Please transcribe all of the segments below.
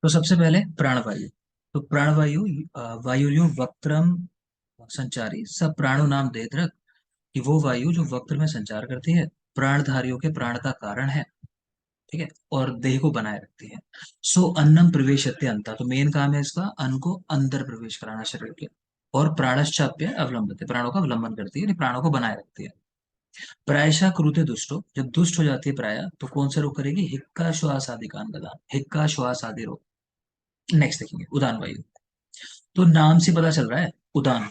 तो सबसे पहले प्राणवायु। तो प्राणवायु वायुर्यो वक्त्रम संचारी सब प्राणो नाम देत्रक, कि वो वायु जो वक्र में संचार करती है, प्राणधारियों के प्राण का कारण है। ठीक है। और देह को बनाए रखती है। सो अन्नम प्रवेशते अंता, तो मेन काम है इसका अन्न को अंदर प्रवेश कराना शरीर के। और प्राणश्चाप्य अवलंबते, प्राणों का अवलंबन करती है, यानी प्राणों को बनाए रखती है। प्रायशः क्रूते दुष्टो, जब दुष्ट हो जाती है प्राय, तो कौन सा रोग करेगी? हिक्का श्वास आदि कान गदा, हिक्का श्वास आदि रोग। नेक्स्ट देखेंगे उदान वायु। तो नाम से पता चल रहा है उदान।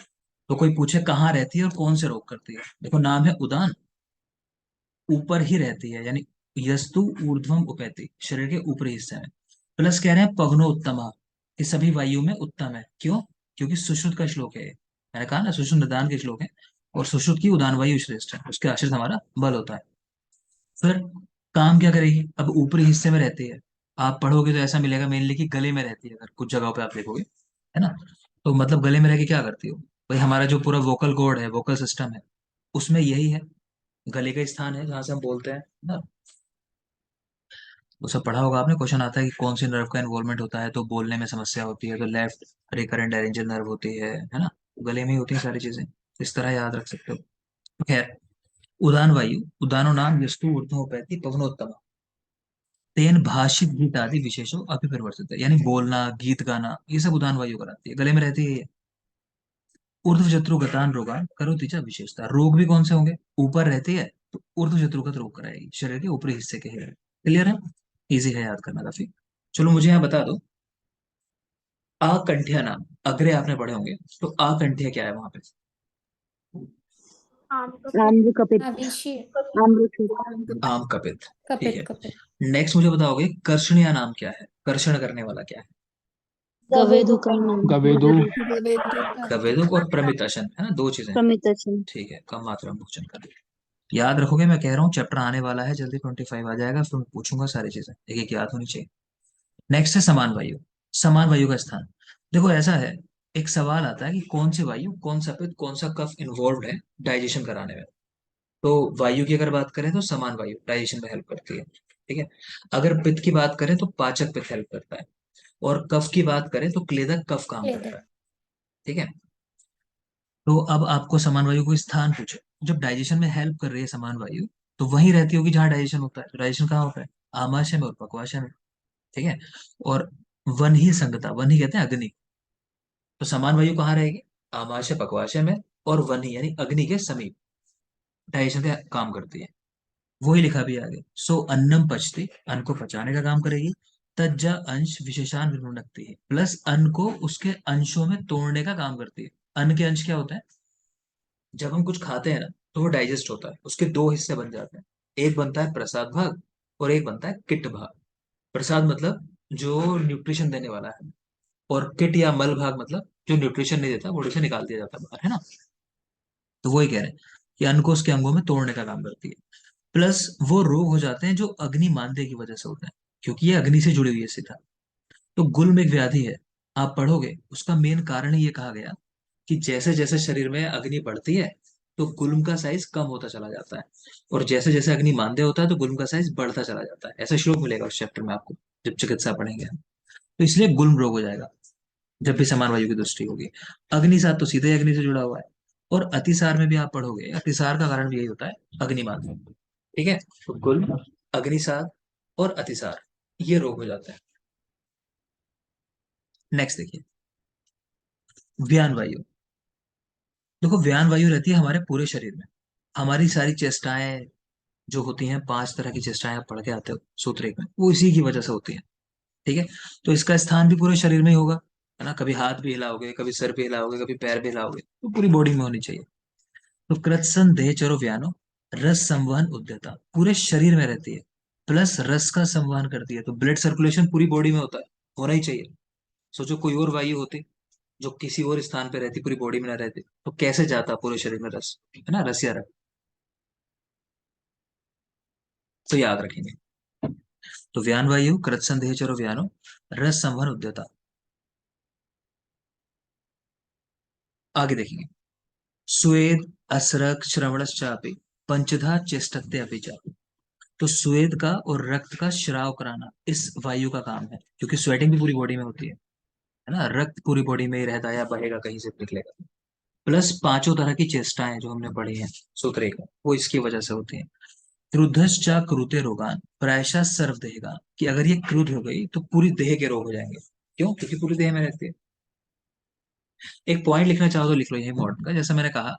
तो कोई पूछे कहाँ रहती है और कौन से रोग करती है, देखो नाम है उदान, ऊपर ही रहती है, यानी यस्तु ऊर्ध्वम उपैति, शरीर के ऊपरी हिस्से में। प्लस कह रहे हैं पवनो उत्तमा, कि सभी वायु में उत्तम है। क्यों? क्योंकि सुश्रुत का श्लोक है ये। मैंने कहा ना सुश्रुत निदान के श्लोक है, और सुश्रुत की उदान वायु श्रेष्ठ है, उसके आश्रित हमारा बल होता है। फिर काम क्या करेगी? अब ऊपरी हिस्से में रहती है। आप पढ़ोगे तो ऐसा मिलेगा मेनली कि गले में रहती है, अगर कुछ जगहों पे आप देखोगे, है ना। तो मतलब गले में रह के क्या करती हो भाई? हमारा जो पूरा वोकल कॉर्ड है, वोकल सिस्टम है, उसमें यही है, गले का स्थान है जहां से हम बोलते हैं ना। वो सब पढ़ा होगा आपने, क्वेश्चन आता है कि कौन सी नर्व का इन्वॉल्वमेंट होता है तो बोलने में समस्या होती है, तो लेफ्ट रिकरेंट एरेंजियल नर्व होती है ना। गले में ही होती है सारी चीजें, इस तरह याद रख सकते हो। तो खैर, उदान वायु उदानो नाम यस्तु ऊर्ध्वोपैति पवनोत्तम, तेन भाषित गीत आदि विशेषो अभिप्रवर्तित है, यानी बोलना, गीत गाना, ये सब उदान वायु कराती है, गले में रहती है ये। ऊर्ध्व जत्रु गतान रोगान करोति च विशेषता, रोग भी कौन से होंगे? ऊपर रहती है तो ऊर्ध्व जत्रुगत रोग कराएगी, शरीर के ऊपरी हिस्से के ही। क्लियर है? इजी है याद करना काफी। चलो मुझे यहाँ बता दो, आकंठ्या नाम, अग्रे आपने पढ़े होंगे, तो आकंठ्य क्या है वहां पे? आम का पेड़। आम्र कपित। अभिषेक। आम्र कपित। आम कपित। ठीक कपित है। कपित। नेक्स्ट मुझे बताओगे कर्षणीय नाम क्या है? कर्षण करने वाला क्या है? गवेदु का नाम। गवेदु। गवेदु का। कवेदक और प्रमिताशन, है ना, दो चीजें। प्रमितचन। ठीक है, कम मात्रा में भोजन कर। याद रखोगे, मैं कह रहा हूँ चैप्टर आने वाला है जल्दी, 25 आ जाएगा, फिर मैं पूछूंगा सारी चीजें एक एक याद होनी चाहिए। नेक्स्ट है समान वायु। समान वायु का स्थान। देखो ऐसा है, एक सवाल आता है कि कौन सी वायु, कौन सा पित्त, कौन सा कफ इन्वॉल्व है डाइजेशन कराने में। तो वायु की अगर बात करें तो समान वायु डाइजेशन में हेल्प करती है। ठीक है। अगर पित्त की बात करें तो पाचक पित्त हेल्प करता है। और कफ की बात करें तो क्लेदक कफ काम करता लेदर। है। ठीक है। तो अब आपको समान वायु को स्थान पूछे, जब डाइजेशन में हेल्प कर रही है समान वायु, तो वहीं रहती होगी जहां डाइजेशन होता है। तो डाइजेशन कहाँ होता है? आमाशय में और पक्वाशय में। ठीक है। और वन ही संगता, वन ही कहते हैं अग्नि। तो समान वायु कहाँ रहेगी? आमाशय पक्वाशय में, और वन ही यानी अग्नि के समीप डाइजेशन का काम करती है। वही लिखा भी है आगे, सो अन्नम पचती, अन्न को पचाने का काम करेगी। तज्जा अंश विशेषान विनुनकती है, प्लस अन्न को उसके अंशों में तोड़ने का काम करती है। अन्न के अंश क्या होता है? जब हम कुछ खाते हैं ना, तो वो डाइजेस्ट होता है, उसके दो हिस्से बन जाते हैं। एक बनता है प्रसाद भाग, और एक बनता है किट भाग। प्रसाद मतलब जो न्यूट्रिशन देने वाला है, और किट या मल भाग मतलब जो न्यूट्रिशन नहीं देता, बॉडी से निकाल दिया जाता है बाहर, है ना। तो वही कह रहे हैं कि अन्न को उसके अंगों में तोड़ने का काम करती है। प्लस वो रोग हो जाते हैं जो अग्नि मांदे की वजह से होते हैं, क्योंकि ये अग्नि से जुड़ी हुई है सीधा। तो गुल्म एक व्याधि है, आप पढ़ोगे उसका मेन कारण ही ये कहा गया कि जैसे जैसे शरीर में अग्नि बढ़ती है, तो गुल्म का साइज कम होता चला जाता है। और जैसे जैसे अग्नि मांदे होता है तो गुल्म का साइज बढ़ता चला जाता है। ऐसा श्लोक मिलेगा उस चैप्टर में आपको, जब चिकित्सा पढ़ेंगे हम। तो इसलिए गुल्म रोग हो जाएगा जब भी समान वायु की दृष्टि होगी। अग्निसार तो सीधे अग्नि से जुड़ा हुआ है। और अतिसार में भी आप पढ़ोगे, अतिसार का कारण भी यही होता है, अग्निमान। ठीक है। तो गुल्म, अग्निसार और अतिसार, ये रोग हो जाते हैं। नेक्स्ट देखिए, व्यान वायु। देखो व्यान वायु रहती है हमारे पूरे शरीर में। हमारी सारी चेष्टाएं जो होती हैं, 5 तरह की चेष्टाएं आप पढ़ के आते हो सूत्र एक में, वो इसी की वजह से होती हैं। ठीक है। तो इसका स्थान भी पूरे शरीर में ही होगा, है ना। कभी हाथ भी हिलाओगे, कभी सर भी हिलाओगे, कभी पैर भी हिलाओगे, तो पूरी बॉडी में होनी चाहिए। तो कृत्सन देह चरो व्यानो, रस संवहन उद्यता, पूरे शरीर में रहती है। प्लस रस का संवहन करती है, तो ब्लड सर्कुलेशन पूरी बॉडी में होता है, होना ही चाहिए। सोचो कोई और वायु होती जो किसी और स्थान पे रहती, पूरी बॉडी में ना रहती, तो कैसे जाता पूरे शरीर में रस, है ना, रस या रक्त। तो याद रखेंगे। तो व्यान वायु कृत्सन देह चरो व्यानो, रस संवहन उद्यता। आगे देखेंगे, स्वेद असरक श्रवणश्चापि पंचधा चेष्टते अपि च। तो स्वेद का और रक्त का स्राव कराना इस वायु का काम है, क्योंकि स्वेटिंग भी पूरी बॉडी में होती है ना, रक्त पूरी बॉडी में ही रहता है या बहेगा कहीं से निकलेगा। प्लस पांचों तरह की चेष्टाएं जो हमने पढ़ी हैं सूत्र एक में, वो इसकी वजह से होती हैं। क्रुद्धश्चा क्रुते रोगान प्रायशः सर्वदेहगान, कि अगर ये क्रुद्ध हो गई तो पूरी देह के रोग हो जाएंगे। क्यों? क्योंकि पूरी देह में रहती है। एक पॉइंट लिखना चाहो तो लिख लो ये मॉडर्न का, जैसा मैंने कहा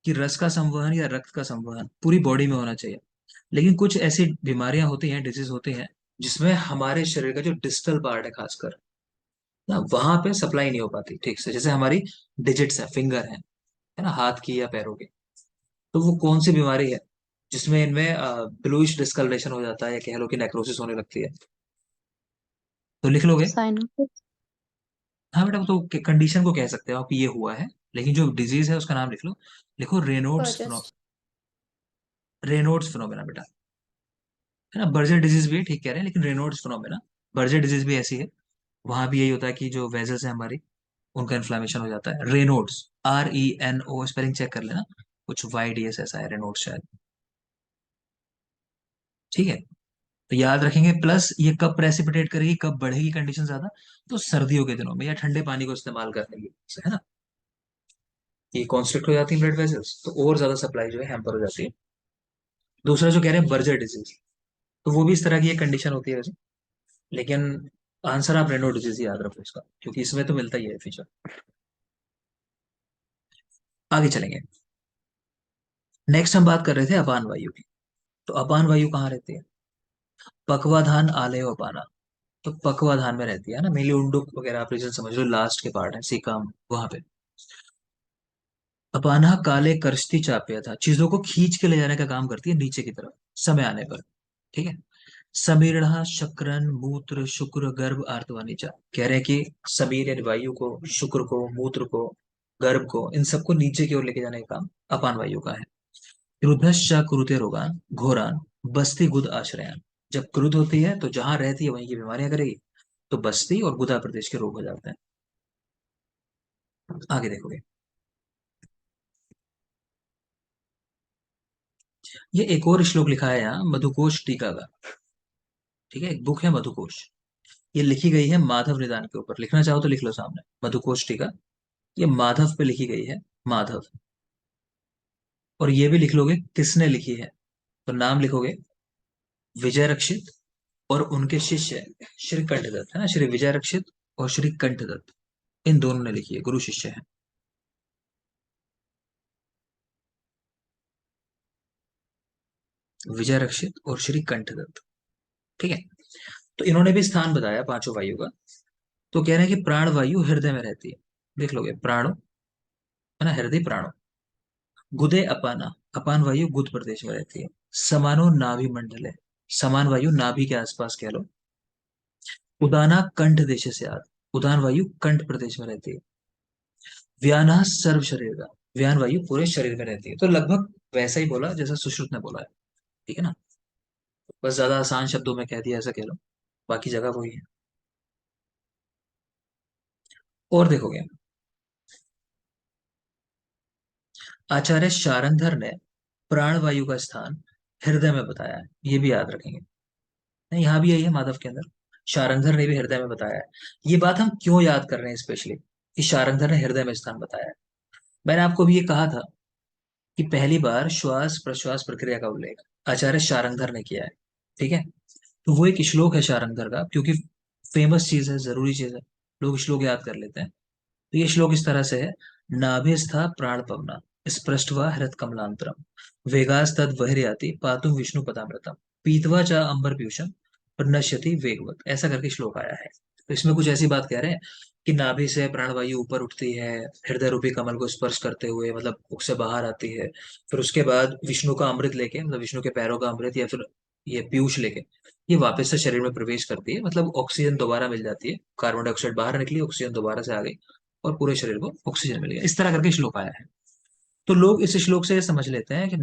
कि रस का संवहन या रक्त का संवहन पूरी बॉडी में होना चाहिए। लेकिन कुछ ऐसी बीमारियां होती हैं, डिजीज होती हैं, जिसमें हमारे शरीर का जो डिस्टल पार्ट है खासकर ना, वहां पे सप्लाई नहीं हो पाती ठीक से, जैसे हमारी डिजिट्स है, फिंगर है ना, हाथ की या पैरों की। तो वो कौन सी बीमारी है जिसमें इनमें ब्लूइश डिस्कलरेशन हो जाता है, या कह लो कि नेक्रोसिस होने लगती है? तो लिख लोगे? साइनोसिस। हाँ बेटा, वो तो कंडीशन को कह सकते हो आप, ये हुआ है। लेकिन जो डिजीज है उसका नाम लिख लो। लिखो रेनोड्स पर्चेस। रेनोड्स फिनोमेना बेटा, है ना। बर्जर डिजीज भी है, ठीक कह रहे हैं, लेकिन रेनोड्स फिनोमेना, बर्जर डिजीज भी ऐसी है। वहां भी यही होता है कि जो वेजल्स है हमारी, उनका इन्फ्लामेशन हो जाता है। रेनोड्स, RENO, स्पेलिंग चेक कर लेना, कुछ YDS ऐसा है, रेनोड्स शायद। ठीक है, तो याद रखेंगे। प्लस ये कब प्रेसिपिटेट करेगी, कब बढ़ेगी कंडीशन ज्यादा? तो सर्दियों के दिनों में या ठंडे पानी को इस्तेमाल करने की वजह से, है ना। ये कॉन्स्ट्रिक्ट हो जाती है ब्लड वेसल्स, तो और ज्यादा सप्लाई जो है हैम्पर हो जाती है। दूसरा जो कह रहे हैं बर्जर डिजीज, तो वो भी इस तरह की एक कंडीशन होती है वैसे। लेकिन आंसर आप रेनो डिजीज याद रखो इसका, क्योंकि इसमें तो मिलता ही है फीचर। आगे चलेंगे। नेक्स्ट हम बात कर रहे थे अपान वायु की। तो अपान वायु कहाँ रहती है? पक्वाधान आलय अपाना। तो पक्वाधान में रहती है ना, मेनली उंडुक वगैरह, आप रीजन समझ लो, लास्ट के पार्ट है सीकाम, वहां पे। अपाना काले करश्ती चाप्य था, चीजों को खींच के ले जाने का काम करती है नीचे की तरफ समय आने पर। ठीक है। समीरणा शक्रन मूत्र शुक्र गर्भ आर्तवानीचा, कह रहे हैं कि समीर यानी वायु को, शुक्र को, मूत्र को, गर्भ को, इन सबको नीचे की ओर लेके जाने का काम अपान वायु का है। क्रुद्धश्च कुरुते रोगान घोरान बस्ती गुद आश्रयान, जब क्रुद्ध होती है तो जहां रहती है वहीं की बीमारियां करेगी, तो बस्ती और गुदा प्रदेश के रोग हो जाते हैं। आगे देखोगे। ये एक और श्लोक लिखा है यहाँ मधुकोश टीका का। ठीक है, एक बुक है मधुकोश, ये लिखी गई है माधव निदान के ऊपर। लिखना चाहो तो लिख लो सामने, मधुकोश टीका। ये माधव पे लिखी गई है, माधव। और ये भी लिख लोगे किसने लिखी है, तो नाम लिखोगे विजय रक्षित और उनके शिष्य श्री कंठदत्त, है ना, श्री विजय रक्षित और श्री कंठदत्त, इन दोनों ने लिखी है, गुरु शिष्य है। विजय रक्षित और श्री कंठदत्त। ठीक है। तो इन्होंने भी स्थान बताया पांचों वायु का। तो कह रहे हैं कि प्राण वायु हृदय में रहती है। देख लोगे, प्राणो, है ना, हृदय प्राणो। गुदे अपाना, अपान वायु गुद प्रदेश में रहती है। समानो नाभि मंडल है, समान वायु नाभि के आसपास कह लो। उदाना कंठ देश से आद, उदान वायु कंठ प्रदेश में रहती है। व्याना सर्व शरीर का, व्यान वायु पूरे शरीर में रहती है। तो लगभग वैसा ही बोला जैसा सुश्रुत ने बोला है। ठीक है ना, बस ज्यादा आसान शब्दों में कह दिया ऐसा कह लो, बाकी जगह वही है। और देखोगे, आचार्य शारंधर ने प्राण वायु का स्थान हृदय में बताया है, ये भी याद रखेंगे। नहीं, यहाँ भी यही है माधव के अंदर, शारंधर ने भी हृदय में बताया है। ये बात हम क्यों याद कर रहे हैं स्पेशली, कि शारंधर ने हृदय में स्थान बताया है। मैंने आपको भी ये कहा था कि पहली बार श्वास प्रश्वास प्रक्रिया का उल्लेख आचार्य शारंधर ने किया है। ठीक है। तो वो एक श्लोक है शारंधर का, क्योंकि फेमस चीज है, जरूरी चीज है, लोग श्लोक याद कर लेते हैं। तो ये श्लोक इस तरह से है। नाभिस्था प्राण पवना स्पृष्ट्वा हृत कमलांतरम वेगास्तद बहिर्याति पातुम विष्णु पदामृतम पीतवा च अंबर पीयूषम नश्यति वेगवत, ऐसा करके श्लोक आया है। तो इसमें कुछ ऐसी बात कह रहे हैं कि नाभि से प्राणवायु ऊपर उठती है, हृदय रूपी कमल को स्पर्श करते हुए, मतलब उससे बाहर आती है। फिर उसके बाद विष्णु का अमृत लेके, मतलब विष्णु के पैरों का अमृत या फिर ये पीयूष लेके, ये वापस से शरीर में प्रवेश करती है, मतलब ऑक्सीजन दोबारा मिल जाती है, कार्बन डाइऑक्साइड बाहर निकली, ऑक्सीजन दोबारा से आ गई, और पूरे शरीर को ऑक्सीजन मिल गया। इस तरह करके श्लोक आया है। तो लोग इस श्लोक से ये समझ लेते हैं कि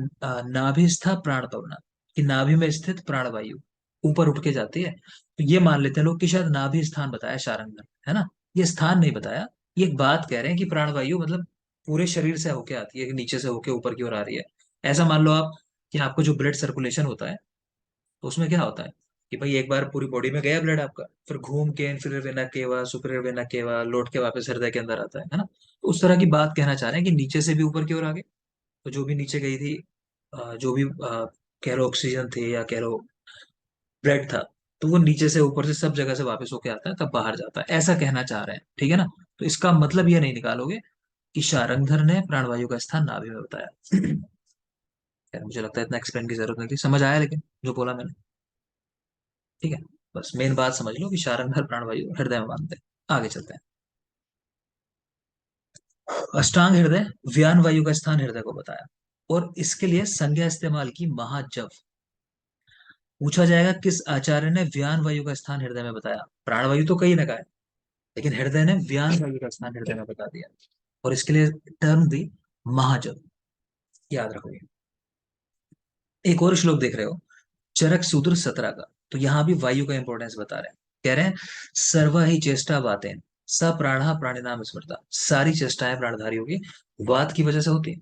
नाभिस्था प्राण पवना, कि नाभि में स्थित प्राणवायु ऊपर उठ के जाती है। तो ये मान लेते हैं लोग कि शायद नाभि स्थान बताया शारंगधर, है ना। ये स्थान नहीं बताया, ये एक बात कह रहे हैं कि प्राणवायु मतलब पूरे शरीर से होके आती है, कि नीचे से होके ऊपर की ओर आ रही है। ऐसा मान लो आप कि आपको जो ब्लड सर्कुलेशन होता है, तो उसमें क्या होता है कि भाई एक बार पूरी बॉडी में गया ब्लड आपका, फिर घूम के inferior vena cava, superior vena cava, लौट के वापस हृदय के अंदर आता है ना। तो उस तरह की बात कहना चाह रहे हैं कि नीचे से भी ऊपर की ओर आ गए। तो जो भी नीचे गई थी, जो भी कह लो ऑक्सीजन थे या कह लो ब्लड था, तो वो नीचे से ऊपर से सब जगह से वापस होके आता है, तब बाहर जाता है, ऐसा कहना चाह रहे हैं, ठीक है ना। तो इसका मतलब ये नहीं निकालोगे कि शारंगधर ने प्राणवायु का स्थान नाभि में बताया। यार मुझे लगता है इतना एक्सप्लेन की जरूरत नहीं थी, समझ आया लेकिन जो बोला मैंने, ठीक है। बस मेन बात समझ लो कि शारंगधर प्राणवायु हृदय में बांधते हैं। आगे चलते हैं। अष्टांग हृदय, व्यान वायु का स्थान हृदय को बताया, और इसके लिए संज्ञा इस्तेमाल की महाजव। पूछा जाएगा किस आचार्य ने व्यान वायु का स्थान हृदय में बताया। प्राणवायु तो कई ने कहा है, लेकिन हृदय ने व्यान वायु का स्थान हृदय में बता दिया, और इसके लिए टर्म दी महाजव। याद रखो ये। एक और श्लोक देख रहे हो, चरक सूत्र 17 का। तो यहां भी वायु का इंपॉर्टेंस बता रहे हैं। कह रहे हैं सर्व ही चेष्टा बातें स प्राण प्राणी नाम स्मृता। सारी चेष्टाएं प्राणधारियों की वात की वजह से होती है,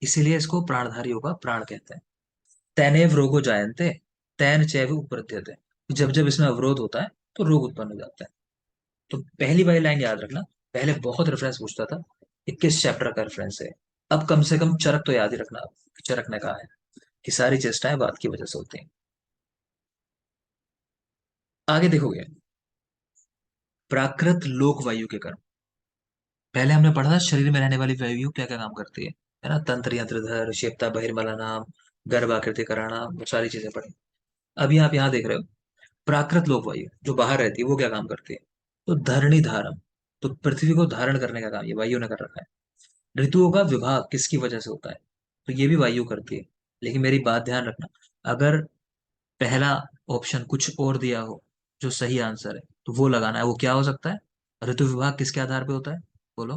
इसीलिए इसको प्राणधारियों का प्राण कहते हैं। तैनेव रोगो जायन्ते, तैन चैव उपपद्यते। जब जब इसमें अवरोध होता है तो रोग उत्पन्न हो जाता है। तो पहली वाली लाइन याद रखना। पहले बहुत रेफरेंस पूछता था, 21 चैप्टर का रेफरेंस है। अब कम से कम चरक तो याद ही रखना, चरक ने कहा है कि सारी चेष्टाएं वात की वजह से होती हैं। आगे देखोगे, प्राकृत लोक वायु के कर्म। पहले हमने पढ़ा था शरीर में रहने वाली वायु क्या क्या काम करती है ना। तंत्र यंत्रधर शेप्ता बहिर्मला नाम, गर्भ आकृति कराना, वो सारी चीजें पढ़ी। अभी आप यहाँ देख रहे हो प्राकृत लोक वायु जो बाहर रहती है वो क्या काम करती है। तो धरणी धारम, तो पृथ्वी को धारण करने का काम ये वायु ने कर रखा है। ऋतुओं का विभाग किसकी वजह से होता है, तो ये भी वायु करती है। लेकिन मेरी बात ध्यान रखना, अगर पहला ऑप्शन कुछ और दिया हो जो सही आंसर है, तो वो लगाना है। वो क्या हो सकता है, ऋतु विभाग किसके आधार पे होता है, बोलो।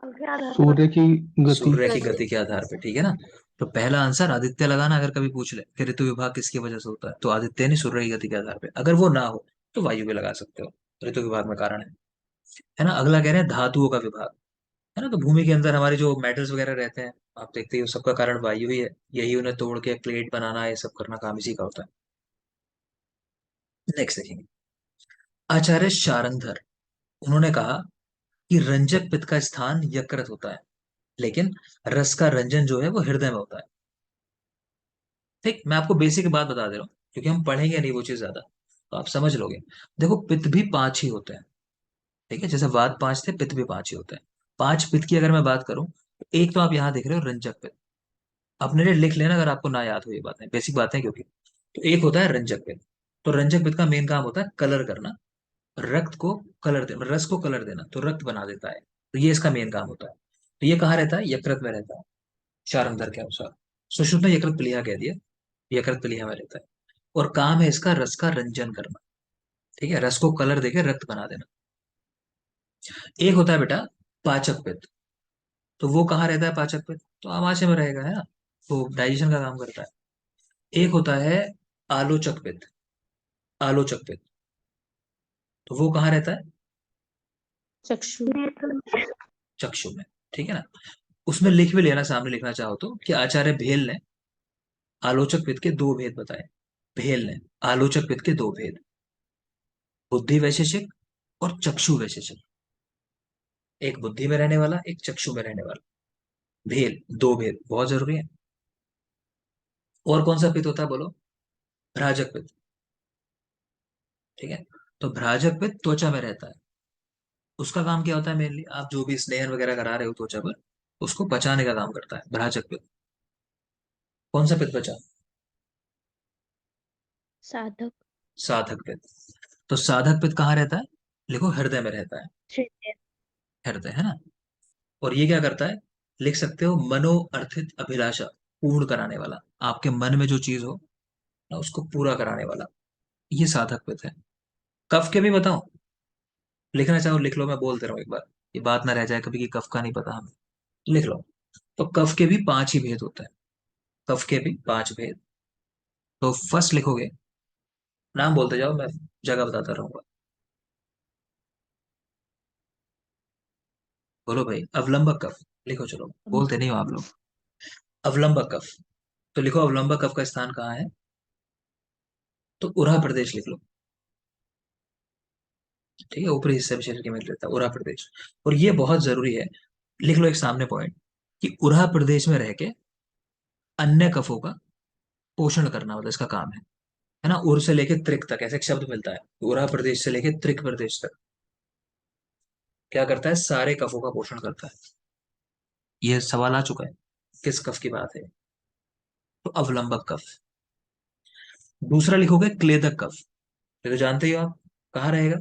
उसके आधार पर। सूर्य की गति। सूर्य की गति। गति के आधार पे, ठीक है ना। तो पहला आंसर आदित्य लगाना, अगर कभी पूछ ले कि ऋतु विभाग किसकी वजह से होता है, तो आदित्य नहीं, सूर्य की गति के आधार पे। अगर वो ना हो तो वायु भी लगा सकते हो, ऋतु विभाग में कारण है ना। अगला कह रहे हैं धातुओं का विभाग, है ना। तो भूमि के अंदर हमारे जो मेटल्स वगैरह रहते हैं, आप देखते हो सबका कारण वायु ही है। यही उन्हें तोड़ के प्लेट बनाना, ये सब करना काम इसी का होता है। नेक्स्ट देखेंगे, आचार्य शारंगधर, उन्होंने कहा कि रंजक पित्त का स्थान यकृत होता है, लेकिन रस का रंजन जो है वो हृदय में होता है। ठीक, मैं आपको बेसिक बात बता दे रहा हूँ, क्योंकि हम पढ़ेंगे नहीं वो चीज ज्यादा, तो आप समझ लोगे। देखो पित्त भी पांच ही होते हैं, ठीक है। जैसे वात पांच थे, पित्त भी पांच ही होते हैं। पांच पित्त की अगर मैं बात करूं, तो एक तो आप यहाँ देख रहे हो रंजक पित्त। अपने लिए लिख लेना अगर आपको ना याद हो, ये बातें बेसिक बातें क्योंकि। तो एक होता है रंजक पित्त। तो रंजक पित्त का मेन काम होता है कलर करना, रक्त को कलर देना, रस को कलर देना, तो रक्त बना देता है। तो ये इसका मेन काम होता है। तो ये कहाँ रहता है, यकृत में रहता है, शारंगधर के अनुसार। सुश्रुत ने यकृत प्लीहा कह दिया, यकृत प्लीहा में रहता है। और काम है इसका रस का रंजन करना, ठीक है, रस को कलर देके रक्त बना देना। एक होता है बेटा पाचक पित्त। तो वो कहाँ रहता है पाचक पित्त, तो आमाशय में रहेगा, है ना। वो डाइजेशन का काम करता है। एक होता है आलोचक पित्त, आलोचक पित्त। तो वो कहाँ रहता है, चक्षु। चक्षु में, ठीक है ना। उसमें लिख भी लेना, सामने लिखना चाहो तो, कि आचार्य भेल ने आलोचक पित्त के दो भेद बताए। भेल ने आलोचक पित्त के दो भेद, बुद्धि वैशेषिक और चक्षु वैशेषिक। एक बुद्धि में रहने वाला, एक चक्षु में रहने वाला। भेल, दो भेद बहुत जरूरी है। और कौन सा पित्त होता है बोलो, भ्राजक पित्त, ठीक है। तो भ्राजक पित्त त्वचा में रहता है। उसका काम क्या होता है, मेनली आप जो भी स्नेहन वगैरह करा रहे हो त्वचा पर, उसको पचाने का काम करता है भ्राजक पित्त। कौन सा पित्त बचा, साधक। साधक पित्त। तो साधक पित्त कहाँ रहता है, लिखो हृदय में रहता है, हृदय। हृदय, है ना। और ये क्या करता है, लिख सकते हो मनो अर्थित अभिलाषा, पूर्ण कराने वाला। आपके मन में जो चीज हो ना, उसको पूरा कराने वाला, ये साधक पित्त है। कफ के भी बताओ, लिखना चाहो लिख लो, मैं बोलते रहूं एक बार, ये बात ना रह जाए कभी कि कफ का नहीं पता हमें। लिख लो। तो कफ के भी पांच ही भेद होते हैं, कफ के भी पांच भेद। तो फर्स्ट लिखोगे, नाम बोलते जाओ, मैं जगह बताता रहूंगा। बोलो भाई, अवलंबक कफ, लिखो चलो, बोलते नहीं हो आप लोग। अवलंबक कफ, तो लिखो अवलंबक कफ का स्थान कहाँ है। तो उरहा प्रदेश लिख लो। ठीक है, ऊपरी हिस्से में शरीर के मिल रहता है उरहा प्रदेश। और ये बहुत जरूरी है, लिख लो एक सामने पॉइंट, कि उरहा प्रदेश में रह के अन्य कफों का पोषण करना, मतलब इसका काम है ना। उर से लेके त्रिक तक ऐसे एक शब्द मिलता है, उरहा प्रदेश से लेके त्रिक प्रदेश तक क्या करता है, सारे कफों का पोषण करता है। ये सवाल आ चुका है, किस कफ की बात है। तो अवलंबक कफ। दूसरा लिखोगे क्लेदक कफ। ये तो जानते ही हो आप, कहाँ रहेगा,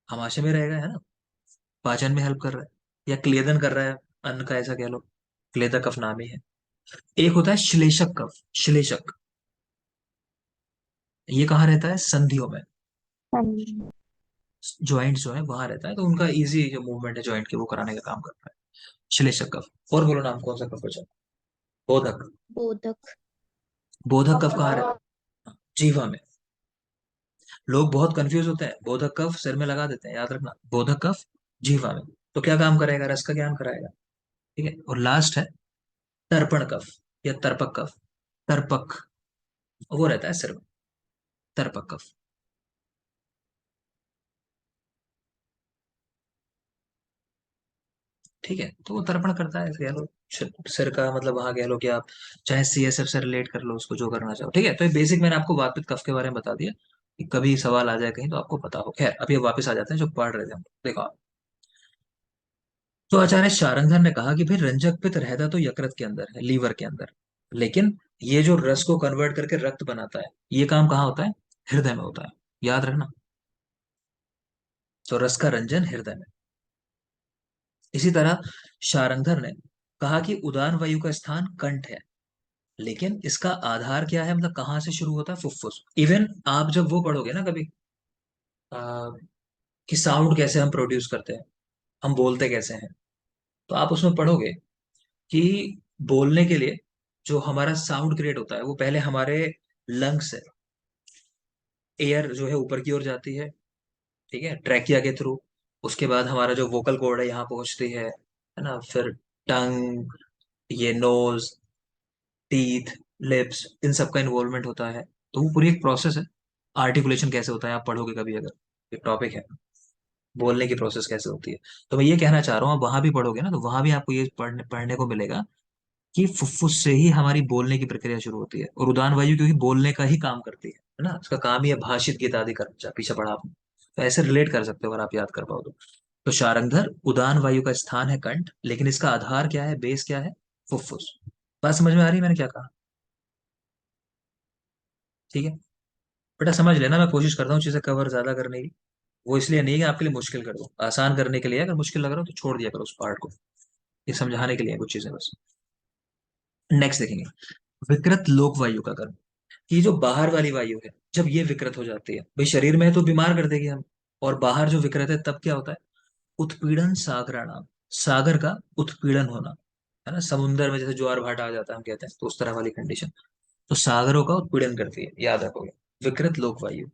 आमाशय में रहेगा, है ना। पाचन में हेल्प कर रहा है या क्लेदन कर रहा है अन्न का, ऐसा कह लो। क्लेदक कफ नाम ही है। एक होता है श्लेषक कफ। श्लेषक, ये कहाँ रहता है, संधियों में। सन- ज्वाइंट जो है वहां रहता है, तो उनका इजी जो मूवमेंट है जॉइंट के, वो कराने का काम करता है श्लेषक कफ। और बोलो नाम कौन सा कफ बचा। बोधक। बोधक। बोधक कफ कहाँ रहता है, जीवा में। लोग बहुत कंफ्यूज होते हैं, बोधक कफ सिर में लगा देते हैं, याद रखना बोधक कफ जीवा में। तो क्या काम करेगा, रस का ज्ञान कराएगा। ठीक है, और लास्ट है तर्पण कफ या तर्पक कफ। तर्पक, वो रहता है सिर में, तर्पक कफ। ठीक है, तो वो तर्पण करता है, कह लो सिर का, मतलब वहां कह लो कि आप चाहे सीएसएफ से रिलेट कर लो उसको, जो करना चाहो। ठीक है, तो ये बेसिक मैंने आपको वातपित्त कफ के बारे में बता दिया, कि कभी सवाल आ जाए कहीं तो आपको पता हो। खैर अभी वापस आ जाते हैं जो पढ़ रहे थे हम। देखो आप। तो आचार्य शारंगधर ने कहा कि भाई रंजक पित्त रहता तो यकृत के अंदर है, लीवर के अंदर, लेकिन ये जो रस को कन्वर्ट करके रक्त बनाता है, ये काम कहाँ होता है, हृदय में होता है। याद रखना, तो रस का रंजन हृदय में। इसी तरह शारंगधर ने कहा कि उदान वायु का स्थान कंठ है, लेकिन इसका आधार क्या है, मतलब कहाँ से शुरू होता है, फुफ्फुस। इवन आप जब वो पढ़ोगे ना कभी, आ, कि साउंड कैसे हम प्रोड्यूस करते हैं, हम बोलते कैसे हैं, तो आप उसमें पढ़ोगे कि बोलने के लिए जो हमारा साउंड क्रिएट होता है, वो पहले हमारे लंग्स से एयर जो है ऊपर की ओर जाती है, ठीक है, ट्रैकिया के थ्रू। उसके बाद हमारा जो वोकल कॉर्ड है यहाँ पहुंचती है ना। फिर टंग, ये नोज, टीथ, लिप्स, इन सब का इन्वॉल्वमेंट होता है। तो वो पूरी एक प्रोसेस है। आर्टिकुलेशन कैसे होता है आप पढ़ोगे कभी, अगर एक टॉपिक है, बोलने की प्रोसेस कैसे होती है। तो मैं ये कहना चाह रहा हूँ, आप वहां भी पढ़ोगे ना, तो वहां भी आपको ये पढ़ने को मिलेगा कि फुफ्फुस से ही हमारी बोलने की प्रक्रिया शुरू होती है, और उदान वायु क्योंकि बोलने का ही काम करती है ना, उसका काम ही है भाषित गीत आदि कर, पीछे पढ़ा आपने। तो ऐसे रिलेट कर सकते हो अगर आप याद कर पाओ तो। तो शारंगधर, उदान वायु का स्थान है कंठ, लेकिन इसका आधार क्या है, बेस क्या है, फुफ्फुस। बात समझ में आ रही है मैंने क्या कहा। ठीक है, बेटा समझ लेना, मैं कोशिश करता हूँ चीजें कवर ज्यादा करने की। वो इसलिए नहीं है कि आपके लिए मुश्किल कर दूं, आसान करने के लिए है। अगर मुश्किल लग रहा हो तो छोड़ दिया करो उस पार्ट को, ये समझाने के लिए है कुछ चीजें बस। नेक्स्ट देखेंगे, विकृत लोक वायु का कर्म। ये जो बाहर वाली वायु है, जब ये विकृत हो जाती है, भाई शरीर में है तो बीमार कर देगी हम, और बाहर जो विकृत है तब क्या होता है, उत्पीड़न सागराणाम। सागर का उत्पीड़न होना, है ना, समुन्द्र में जैसे ज्वार भाटा आ जाता है हम कहते हैं, तो उस तरह वाली कंडीशन। तो सागरों का उत्पीड़न करती है, याद रखोगे। विकृत लोक वायु।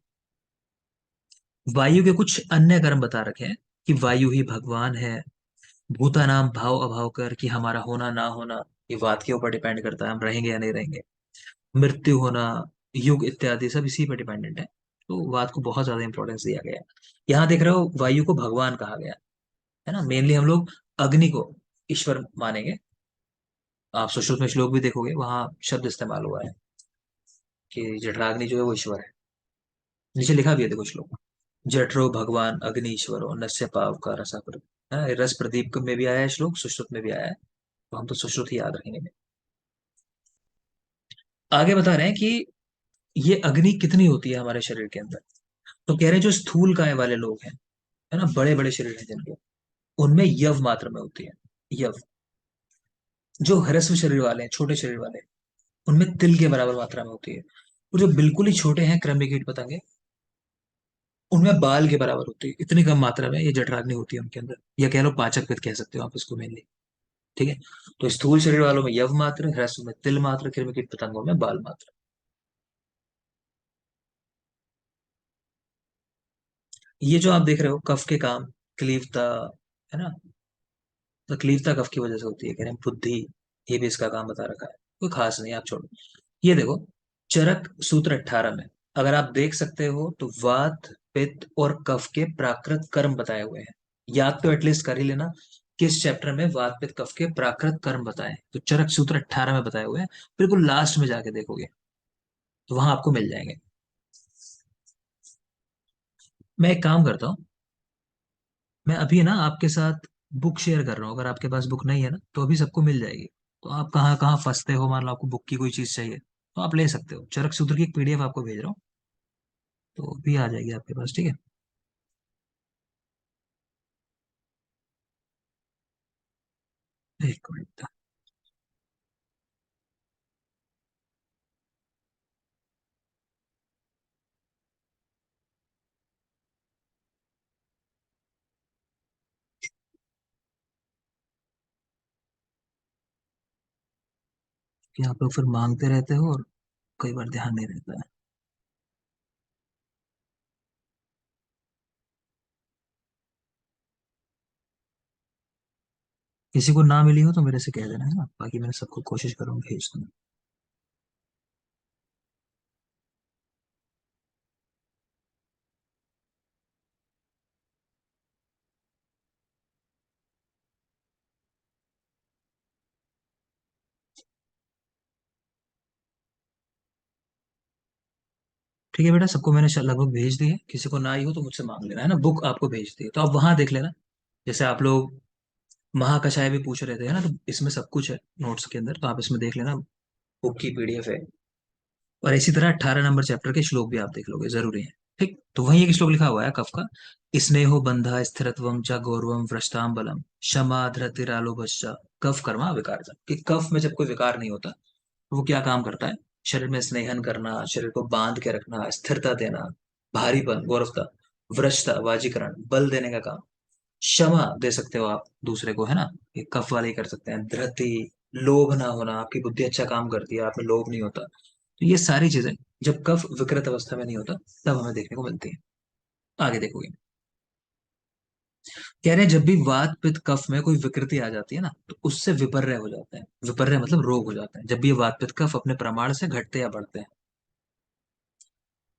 वायु के कुछ अन्य कर्म बता रखे हैं, कि वायु ही भगवान है। भूता नाम भाव अभाव कर, कि हमारा होना ना होना ये बात के ऊपर डिपेंड करता है, हम रहेंगे या नहीं रहेंगे। मृत्यु होना, युग इत्यादि सब इसी पर डिपेंडेंट है। तो बात को बहुत ज्यादा इंपॉर्टेंस दिया गया है। यहाँ देख रहे हो वायु को भगवान कहा गया है ना। मेनली हम लोग अग्नि को ईश्वर मानेंगे। आप सुश्रुत में श्लोक भी देखोगे, वहां शब्द इस्तेमाल हुआ है कि जठराग्नि जो है वो ईश्वर है। नीचे लिखा भी है देखो श्लोक, जठरो भगवान अग्नि ईश्वरो नस्य पाव का रसा प्रद। हाँ, ये रस प्रदीप में भी आया है श्लोक, सुश्रुत में भी आया है, तो हम तो सुश्रुत ही याद रखेंगे। आगे बता रहे हैं कि ये अग्नि कितनी होती है हमारे शरीर के अंदर। तो कह रहे हैं जो स्थूल काय वाले लोग हैं, है ना, बड़े बड़े शरीर हैं जिनके, उनमें यव मात्रा में होती है। यव। जो ह्रस्व शरीर वाले हैं, छोटे शरीर वाले, उनमें तिल के बराबर मात्रा में होती है। और जो बिल्कुल ही छोटे हैं, क्रमिकीट पतंगे, उनमें बाल के बराबर होती है। इतनी कम मात्रा में ये जठराग्नि होती है उनके अंदर, या कह लो पाचक पित्त कह सकते हो आप इसको मेनली। ठीक है, तो स्थूल शरीर वालों में यव मात्र, ह्रस्व में तिल मात्र, क्रमिकीट पतंगों में बाल मात्र। ये जो आप देख रहे हो कफ के काम, क्लीवता, है ना, तो क्लीवता कफ की वजह से होती है, कह रहे हैं बुद्धि, ये भी इसका काम बता रखा है, कोई खास नहीं, आप छोड़ो। ये देखो, चरक सूत्र 18 में अगर आप देख सकते हो तो वात, पित्त और कफ के प्राकृत कर्म बताए हुए हैं। याद तो एटलीस्ट कर ही लेना, किस चैप्टर में वात पित्त कफ के प्राकृत कर्म बताए हैं। तो चरक सूत्र 18 में बताए हुए हैं, बिल्कुल लास्ट में जाके देखोगे तो वहां आपको मिल जाएंगे। मैं एक काम करता हूँ, मैं अभी ना आपके साथ बुक शेयर कर रहा हूँ, अगर आपके पास बुक नहीं है ना तो अभी सबको मिल जाएगी। तो आप कहाँ कहाँ फंसते हो, मान लो आपको बुक की कोई चीज चाहिए तो आप ले सकते हो। चरक सूत्र की एक पीडीएफ आपको भेज रहा हूँ, तो अभी आ जाएगी आपके पास, ठीक है। एक मिनट, कि आप लोग फिर मांगते रहते हो और कई बार ध्यान नहीं रहता है। किसी को ना मिली हो तो मेरे से कह देना, है ना, बाकी मैं सबको कोशिश करूंगा भेज दूंगा। ठीक है बेटा, सबको मैंने लगभग भेज दी है, किसी को ना आई हो तो मुझसे मांग लेना, है ना। बुक आपको भेज दी है तो आप वहां देख लेना। जैसे आप लोग महाकषाय भी पूछ रहे थे, है ना, तो इसमें सब कुछ है नोट्स के अंदर, तो आप इसमें देख लेना, बुक की पीडीएफ है। और इसी तरह 18 नंबर चैप्टर के श्लोक भी आप देख लोगे, जरूरी है। ठीक, तो वहीं एक श्लोक लिखा हुआ है कफ का, स्नेहो बंधा स्थिरत्वम च गौरवम व्रजताम बलम क्षमा धृतिरालोभश्च कफ कर्मा विकार। कि कफ में जब कोई विकार नहीं होता तो वो क्या काम करता है, शरीर में स्नेहन करना, शरीर को बांध के रखना, स्थिरता देना, भारीपन गौरवता, व्रजता वाजीकरण बल देने का काम, क्षमा दे सकते हो आप दूसरे को, है ना, ये कफ वाले ही कर सकते हैं। धृति, लोभ ना होना, आपकी बुद्धि अच्छा काम करती है, आप में लोभ नहीं होता। तो ये सारी चीजें जब कफ विकृत अवस्था में नहीं होता तब हमें देखने को मिलती है। आगे देखोगे, कह रहे हैं जब भी वात पित्त कफ में कोई विकृति आ जाती है ना तो उससे विपर्य हो जाता है। विपर्य मतलब रोग हो जाता है, जब भी ये वात पित्त कफ अपने प्रमाण से घटते या बढ़ते हैं।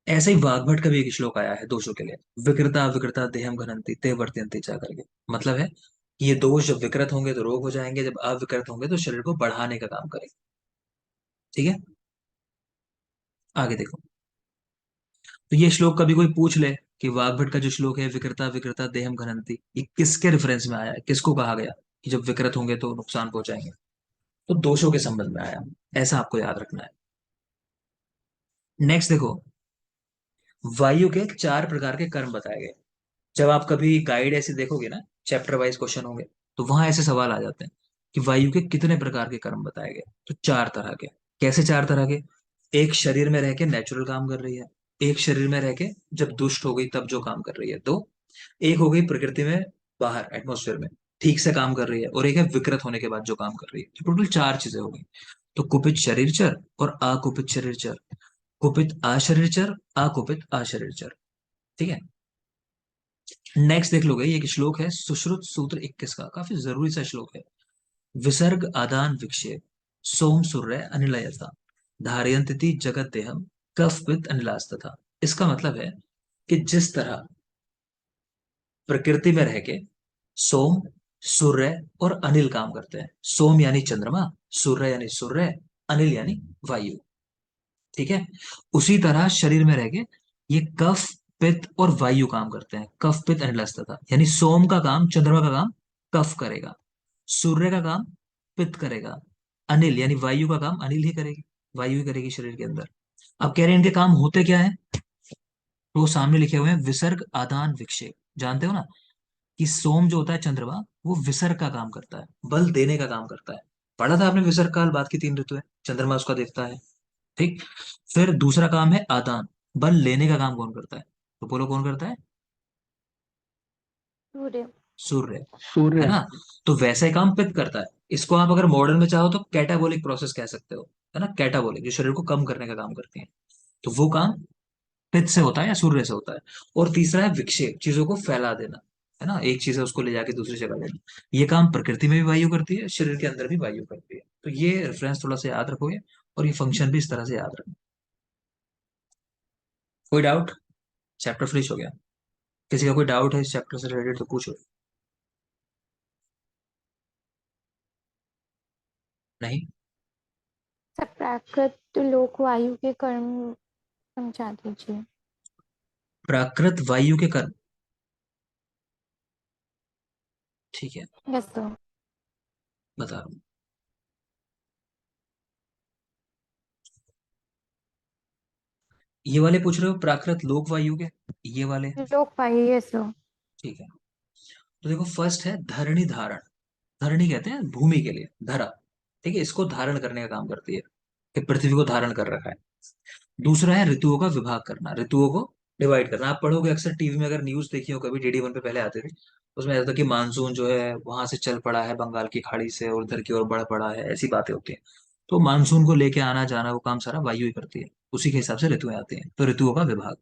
ऐसे ही वाग्भट का भी एक श्लोक आया है दोषों के लिए, विकृता विकृता देहम घनंती ते वर्तयन्ति चा करके। मतलब है कि ये दोष जब विकृत होंगे तो रोग हो जाएंगे, जब अविकृत होंगे तो शरीर को बढ़ाने का काम करेंगे। ठीक है, आगे देखो। तो ये श्लोक कभी कोई पूछ ले कि वाग्भट का जो श्लोक है विकृता विकृता देहम घनंती, ये किसके रेफरेंस में आया है, किसको कहा गया कि जब विकृत होंगे तो नुकसान पहुंचाएंगे, तो दोषों के संबंध में आया। ऐसा आपको याद रखना है। नेक्स्ट देखो, वायु के 4 प्रकार के कर्म बताए गए। जब आप कभी गाइड ऐसे देखोगे ना, चैप्टर वाइज क्वेश्चन होंगे, तो वहां ऐसे सवाल आ जाते हैं कि वायु के कितने प्रकार के कर्म बताए गए। तो 4 तरह के। कैसे 4 तरह के, एक शरीर में रह के नेचुरल काम कर रही है, एक शरीर में रह के जब दुष्ट हो गई तब जो काम कर रही है, दो, एक हो गई प्रकृति में बाहर एटमोस्फेयर में ठीक से काम कर रही है, और एक है विकृत होने के बाद जो काम कर रही है। तो टोटल 4 चीजें हो गई। तो कुपित शरीरचर और अकुपित शरीरचर, कुपित अशरीरचर, अकुपित अशरीरचर। ठीक है, नेक्स्ट देख लोगे, ये एक श्लोक है सुश्रुत सूत्र 21 का, काफी जरूरी सा श्लोक है। विसर्ग आदान विक्षेप सोम सूर्य अनिलयता धारयंती जगत देहम कफ पित्त अनिलास्तथा। इसका मतलब है कि जिस तरह प्रकृति में रह के सोम, सूर्य और अनिल काम करते हैं, सोम यानी चंद्रमा, सूर्य यानी सूर्य, अनिल यानी वायु। ठीक है, उसी तरह शरीर में रह के ये कफ, पित्त और वायु काम करते हैं, कफ पित्त अनिलस्तथा। यानी सोम का काम, चंद्रमा का काम कफ करेगा, सूर्य का काम पित्त करेगा, अनिल यानी वायु का काम अनिल ही करेगी, वायु ही करेगी शरीर के अंदर। अब कह रहे हैं इनके काम होते क्या है, तो वो सामने लिखे हुए हैं, विसर्ग आदान विक्षेप। जानते हो ना कि सोम जो होता है चंद्रमा, वो विसर्ग का काम करता है, बल देने का काम करता है। पढ़ा था आपने विसर्ग काल, बात की 3 ऋतु है, चंद्रमा उसका देवता है। ठीक, फिर दूसरा काम है आदान, बल लेने का काम कौन करता है, तो बोलो कौन करता है, सूर्य। सूर्य, है सूर्य। ना। तो वैसा ही काम पित्त करता है। इसको आप अगर मॉडर्न में चाहो तो कैटाबोलिक प्रोसेस कह सकते हो, है ना, कैटाबोलिक, जो शरीर को कम करने का काम करती है। तो वो काम पित्त से होता है या सूर्य से होता है। और तीसरा है विक्षेप, चीजों को फैला देना, है ना, एक चीज है उसको ले जाके दूसरी जगह देना। ये काम प्रकृति में भी वायु करती है, शरीर के अंदर भी वायु करती है। तो ये रेफरेंस थोड़ा सा याद रखोगे, और ये फंक्शन भी इस तरह से याद रखना। कोई डाउट? चैप्टर फिनिश हो गया। किसी का कोई डाउट है इस चैप्टर से रिलेटेड तो पूछो। नहीं? सर प्राकृत लोक वायु के कर्म समझा दीजिए। प्राकृत वायु के कर्म, ठीक है, यस सर। बता रहा हूँ। ये वाले पूछ रहे हो प्राकृत लोक वायु के, ये वाले? लोक वायु, यस सर। ठीक है। तो देखो, फर्स्ट है धरणी धारण। धरणी कहते हैं भूमि के लिए, धरा, ठीक है, इसको धारण करने का काम करती है, कि पृथ्वी को धारण कर रखा है। दूसरा है ऋतुओं का विभाग करना, ऋतुओं को डिवाइड करना। आप पढ़ोगे अक्सर टीवी में, अगर न्यूज देखी हो कभी, DD 1 पे पहले आते थे, उसमें ऐसा था कि मानसून जो है वहां से चल पड़ा है बंगाल की खाड़ी से और इधर की ओर बढ़ पड़ा है, ऐसी बातें होती हैं। तो मानसून को लेके आना जाना वो काम सारा वायु ही करती है, उसी के हिसाब से ऋतुएं आती हैं, तो ऋतुओं का विभाग।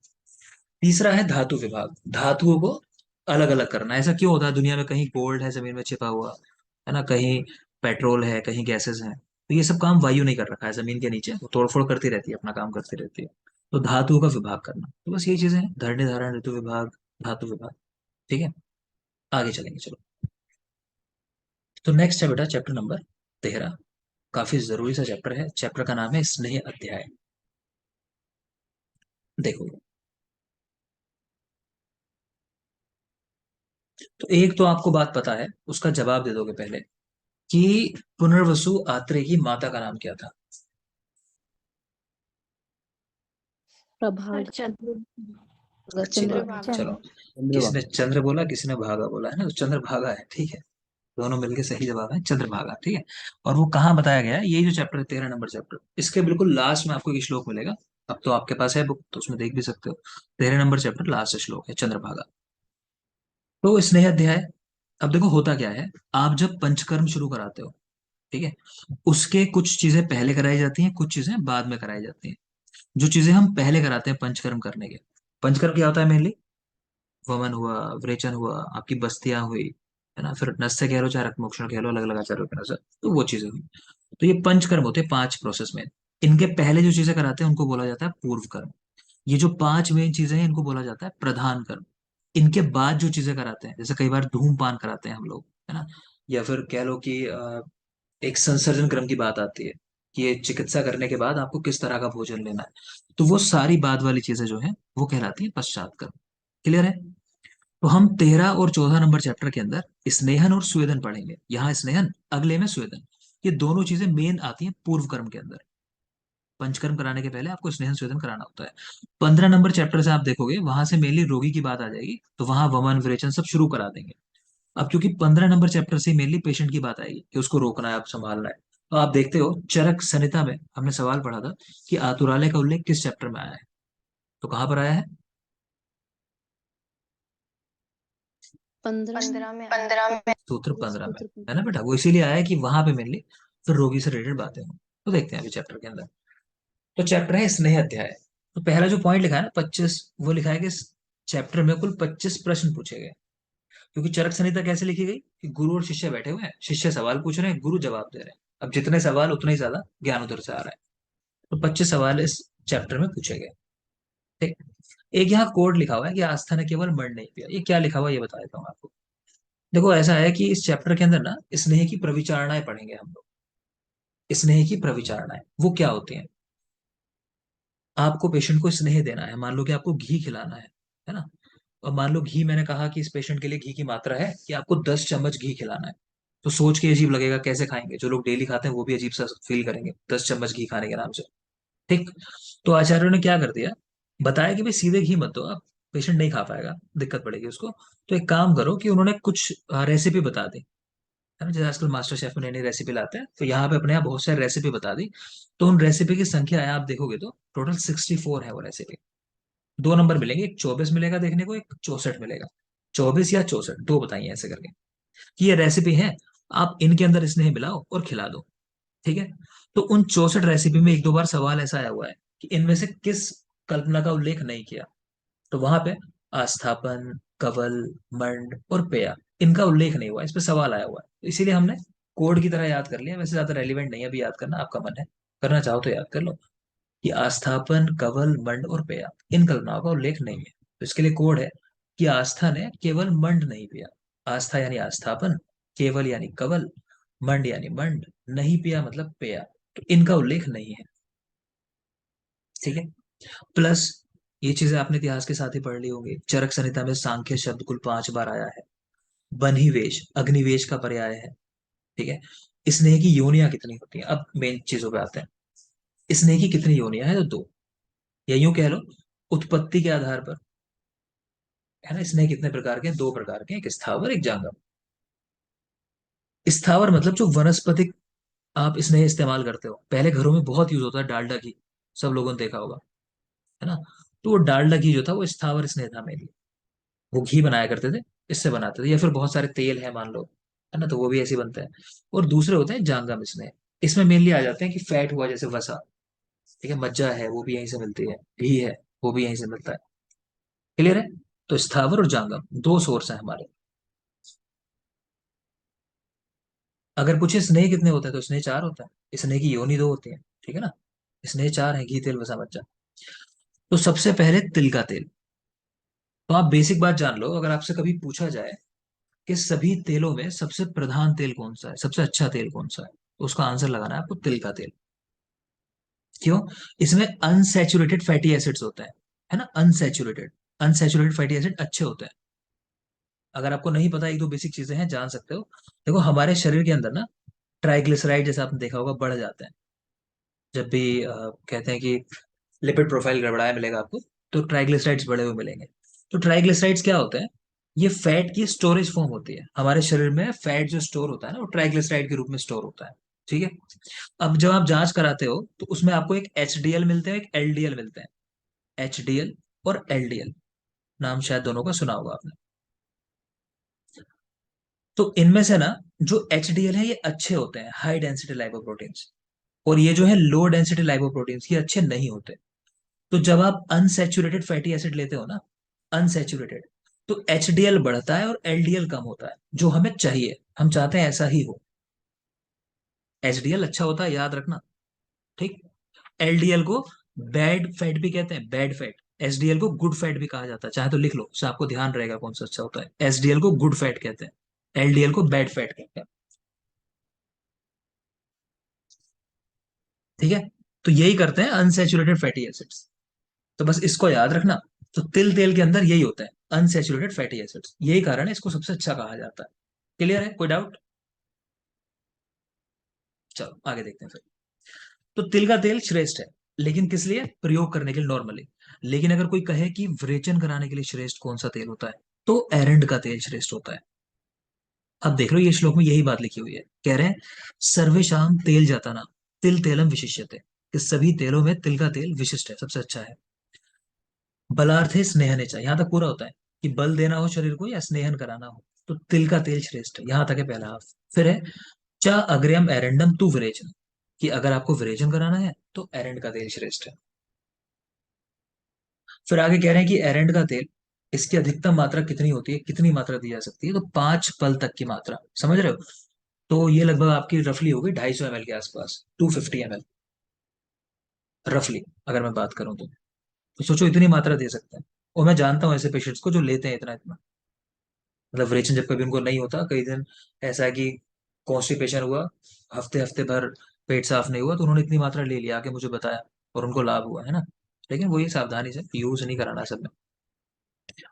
तीसरा है धातु विभाग, धातुओं को अलग अलग करना। ऐसा क्यों होता है दुनिया में, कहीं गोल्ड है जमीन में छिपा हुआ, है ना, कहीं पेट्रोल है, कहीं गैसेस हैं, तो ये सब काम वायु नहीं कर रखा है जमीन के नीचे, वो तोड़फोड़ करती रहती है, अपना काम करती रहती है। तो धातुओं का विभाग करना, तो बस यही चीजें हैं, धरणी धारण, ऋतु विभाग, धातु विभाग। ठीक है, आगे चलेंगे, चलो। तो नेक्स्ट है बेटा चैप्टर नंबर 13। काफी जरूरी सा चैप्टर है, चैप्टर का नाम है स्नेह अध्याय। देखो, तो एक तो आपको बात पता है, उसका जवाब दे दोगे पहले, कि पुनर्वसु आत्रेय की माता का नाम क्या था? प्रभाग। चंद्र। अच्छी बात है, चंद्रभागा। चलो। चंद्र। किसी ने चंद्रभागा। चंद्र बोला, किसी ने भागा बोला, है ना, तो चंद्रभागा है, ठीक है। दोनों मिलके सही जवाब है, चंद्रभागा, ठीक है। और वो कहाँ बताया गया है, ये जो चैप्टर है 13 नंबर चैप्टर, इसके बिल्कुल लास्ट में आपको एक श्लोक मिलेगा। अब तो आपके पास है बुक, तो उसमें देख भी सकते हो। 13 नंबर चैप्टर लास्ट श्लोक है चंद्रभागा। तो स्नेह अध्याय। अब देखो होता क्या है, आप जब पंचकर्म शुरू कराते हो, ठीक है, उसके कुछ चीजें पहले कराई जाती हैं, कुछ चीजें बाद में कराई जाती हैं। जो चीजें हम पहले कराते हैं पंचकर्म करने के, पंचकर्म क्या होता है मेनली, वमन हुआ, विरेचन हुआ, आपकी बस्तियां हुई, है ना, फिर नस्य कह लो चाहे रक्तमोक्षण कह लो, अलग अलग आचार्यों के अनुसार, तो वो चीजें हुई। तो ये पंचकर्म होते हैं 5 प्रोसेस में। इनके पहले जो चीजें कराते हैं उनको बोला जाता है पूर्व कर्म। ये जो 5 मेन चीजें हैं इनको बोला जाता है प्रधान कर्म। इनके बाद जो चीजें कराते हैं, जैसे कई बार धूमपान कराते हैं हम लोग, है ना, या फिर कह लो कि एक संसर्जन क्रम की बात आती है, कि ये चिकित्सा करने के बाद आपको किस तरह का भोजन लेना है, तो वो सारी बाद वाली चीजें जो है वो कहलाती है पश्चात कर्म। क्लियर है? तो हम 13 और 14 नंबर चैप्टर के अंदर स्नेहन और स्वेदन पढ़ेंगे। यहाँ स्नेहन, अगले में स्वेदन। ये दोनों चीजें मेन आती हैं पूर्व कर्म के अंदर। पंचकर्म कराने के पहले आपको स्नेहन स्वेदन कराना होता है। 15 नंबर चैप्टर से आप देखोगे, वहां से मेनली रोगी की बात आ जाएगी, तो वहां वमन विरेचन सब शुरू करा देंगे। अब क्योंकि 15 नंबर चैप्टर से मेनली पेशेंट की बात आएगी, कि उसको रोकना है, अब संभालना है। तो आप देखते हो चरक संहिता में हमने सवाल पढ़ा था कि आतुरालय का उल्लेख किस चैप्टर में आया है, तो कहाँ पर आया है? 15 में। 15 में। सूत्र 15 में, सूत्र है ना बेटा, वो इसीलिए आया है कि वहां पे मेनली फिर रोगी से रिलेटेड बातें हों। तो देखते हैं अभी चैप्टर के अंदर। तो चैप्टर है स्नेह अध्याय। तो पहला जो पॉइंट लिखा है ना 25, वो लिखा है कि इस चैप्टर में कुल 25 प्रश्न पूछे गए। क्योंकि चरक संहिता कैसे लिखी गई, कि गुरु और शिष्य बैठे हुए हैं, शिष्य सवाल पूछ रहे हैं, गुरु जवाब दे रहे हैं। अब जितने सवाल उतना ही ज्यादा ज्ञान उधर से आ रहा है। तो 25 सवाल इस चैप्टर में पूछे गए। ठीक। एक यहाँ कोड लिखा हुआ है कि आस्था ने केवल मर नहीं पिया, ये क्या लिखा हुआ है ये बता देता हूँ आपको। देखो ऐसा है कि इस चैप्टर के अंदर ना स्नेह की प्रविचारणाएं पढ़ेंगे हम लोग। स्नेह की प्रविचारणाएं वो क्या होती हैं? आपको पेशेंट को स्नेह देना है, मान लो कि आपको घी खिलाना है ना। और मान लो घी, मैंने कहा कि इस पेशेंट के लिए घी की मात्रा है कि आपको 10 चम्मच घी खिलाना है। तो सोच के अजीब लगेगा, कैसे खाएंगे, जो लोग डेली खाते हैं वो भी अजीब सा फील करेंगे 10 चम्मच घी खाने के नाम से। ठीक। तो आचार्यों ने क्या कर दिया, बताया कि भाई सीधे घी मत दो आप, पेशेंट नहीं खा पाएगा, दिक्कत पड़ेगी उसको। तो एक काम करो कि उन्होंने कुछ रेसिपी बता दी, है ना, जैसे आजकल मास्टर शेफ में नई नई रेसिपी लाते हैं, तो यहाँ पे अपने यहाँ बहुत सारी रेसिपी बता दी। तो उन रेसिपी की संख्या है, आप देखोगे तो टोटल 64 है वो रेसिपी। 2 नंबर मिलेंगे, एक 24 मिलेगा देखने को, एक 64 मिलेगा। 24 या 64, दो बताइए ऐसे करके, कि ये रेसिपी है, आप इनके अंदर स्नेह मिलाओ और खिला दो। ठीक है। तो उन 64 रेसिपी में एक दो बार सवाल ऐसा आया हुआ है कि इनमें से किस कल्पना का उल्लेख नहीं किया। तो वहां पे आस्थापन, कवल, मंड और पेया, इनका उल्लेख नहीं हुआ, इस पे सवाल आया हुआ है, तो इसीलिए हमने कोड की तरह याद कर लिया, वैसे ज्यादा रेलिवेंट नहीं है अभी याद करना, आपका मन है करना चाहो तो याद कर लो कि आस्थापन, कवल, मंड और पेया इन कल्पनाओं का उल्लेख नहीं है। तो इसके लिए कोड है कि आस्था ने केवल मंड नहीं पिया। आस्था यानी आस्थापन, केवल यानी कवल, मंड यानी मंड, नहीं पिया मतलब पेया, तो इनका उल्लेख नहीं है। ठीक है। प्लस ये चीजें आपने इतिहास के साथ ही पढ़ ली होंगी, चरक संहिता में सांख्य शब्द कुल 5 बार आया है। बन्हीवेश अग्निवेश का पर्याय है। ठीक है। स्नेह की योनियां कितनी होती हैं, अब मेन चीजों पे आते हैं। स्नेह की कितनी योनियां हैं, तो दो, या यूं कह लो उत्पत्ति के आधार पर, है ना। स्नेह कितने प्रकार के हैं, दो प्रकार के हैं, एक स्थावर एक जांगम। स्थावर मतलब जो वनस्पतिक आप स्नेह इस्तेमाल करते हो, पहले घरों में बहुत यूज होता है डालडा घी, सब लोगों ने देखा होगा, है ना। तो वो डालडा घी जो था वो स्थावर स्नेह था मेनली, वो घी बनाया करते थे, इससे बनाते थे, या फिर बहुत सारे तेल है मान लो, है ना, तो वो भी ऐसे ही बनते हैं। और दूसरे होते हैं जांगम स्नेह, इसमें मेनली आ जाते हैं कि फैट हुआ जैसे वसा, ठीक है, मज्जा है वो भी यहीं से मिलती है, घी है वो भी यहीं से मिलता है। क्लियर है। तो स्थावर और जांगम दो सोर्स है हमारे। अगर पूछे स्नेह कितने होते हैं, तो स्नेह चार होता है, स्नेह की योनि दो होती है, ठीक है ना। स्नेह चार है, घी तेल वसा मज्जा। तो सबसे पहले तिल का तेल। तो आप बेसिक बात जान लो, अगर आपसे कभी पूछा जाए कि सभी तेलों में सबसे प्रधान तेल कौन सा है, सबसे अच्छा तेल कौन सा है, तो उसका आंसर लगाना है आपको तिल का तेल। क्यों? इसमें अनसैचुरेटेड फैटी एसिड्स होते हैं, है ना, अनसैचुरेटेड। अनसैचुरेटेड फैटी एसिड अच्छे होते हैं। अगर आपको नहीं पता, एक दो बेसिक चीजें हैं जान सकते हो। देखो हमारे शरीर के अंदर ना ट्राइग्लिसराइड जैसे आपने देखा होगा बढ़ जाते हैं जब भी कहते हैं कि लिपिड प्रोफाइल गड़बड़ाया मिलेगा आपको, तो ट्राइग्लिसराइड्स बढ़े हुए मिलेंगे। तो ट्राइग्लिसराइड्स क्या होते हैं, ये फैट की स्टोरेज फॉर्म होती है हमारे शरीर में। फैट जो स्टोर होता है ना वो ट्राइग्लिसराइड के रूप में स्टोर होता है। ठीक है। अब जब आप जांच कराते हो तो उसमें आपको एक एचडीएल मिलते हैं, एक एलडीएल मिलते हैं। एचडीएल और एलडीएल, नाम शायद दोनों का सुना होगा आपने। तो इनमें से ना जो एचडीएल है ये अच्छे होते हैं, हाई डेंसिटी लाइपोप्रोटीन्स, और ये जो है लो डेंसिटी लाइपोप्रोटीन्स ये अच्छे नहीं होते। तो जब आप अनसैचुरेटेड फैटी एसिड लेते हो ना, अनसैचुरेटेड, तो एचडीएल बढ़ता है और एलडीएल कम होता है, जो हमें चाहिए, हम चाहते हैं ऐसा ही हो। एचडीएल अच्छा होता है, याद रखना। ठीक। एलडीएल को बैड फैट भी कहते हैं, बैड फैट। एसडीएल को गुड फैट भी कहा जाता है, चाहे तो लिख लो, उससे आपको ध्यान रहेगा कौन सा अच्छा होता है। एसडीएल को गुड फैट कहते हैं, एलडीएल को बैड फैट कहते हैं। ठीक है। तो यही करते हैं अनसैचुरेटेड फैटी एसिड्स। तो बस इसको याद रखना। तो तिल तेल के अंदर यही होता है, अनसैचुरेटेड फैटी एसिड्स, यही कारण है इसको सबसे अच्छा कहा जाता है। क्लियर है, कोई डाउट? चलो आगे देखते हैं फिर। तो तिल का तेल श्रेष्ठ है, लेकिन किस लिए? प्रयोग करने के लिए नॉर्मली। लेकिन अगर कोई कहे कि विरेचन कराने के लिए श्रेष्ठ कौन सा तेल होता है, तो एरंड का तेल श्रेष्ठ होता है। अब देख लो ये श्लोक में यही बात लिखी हुई है, कह रहे हैं सर्वेशाम तेल जाता, तिल तेलम विशिष्यते, कि सभी तेलों में तिल का तेल विशिष्ट है, सबसे अच्छा है। बलार्थे स्नेहने चाहिए, यहाँ तक पूरा होता है कि बल देना हो शरीर को या स्नेहन कराना हो, तो तिल का तेल श्रेष्ठ है, यहाँ तक है पहला हाफ। फिर है चा अग्रयम एरेंडम तू विरेचन, कि अगर आपको विरेचन कराना है तो एरेंड का तेल श्रेष्ठ है। फिर आगे कह रहे हैं कि एरेंड का तेल, इसकी अधिकतम मात्रा कितनी होती है, कितनी मात्रा दी जा सकती है, तो 5 पल तक की मात्रा, समझ रहे हो। तो ये लगभग आपकी रफली होगी 250 ml के आसपास, 250 ml रफली, अगर मैं बात करूं तो सोचो इतनी मात्रा दे सकते हैं। और मैं जानता हूं ऐसे पेशेंट्स को जो लेते हैं इतना इतना, मतलब विरेचन जब कभी उनको नहीं होता, कई दिन ऐसा है कि कॉन्स्टिपेशन हुआ, हफ्ते हफ्ते भर पेट साफ नहीं हुआ, तो उन्होंने इतनी मात्रा ले लिया, आके मुझे बताया, और उनको लाभ हुआ, है ना। लेकिन वो ये सावधानी से यूज नहीं कराना सब में।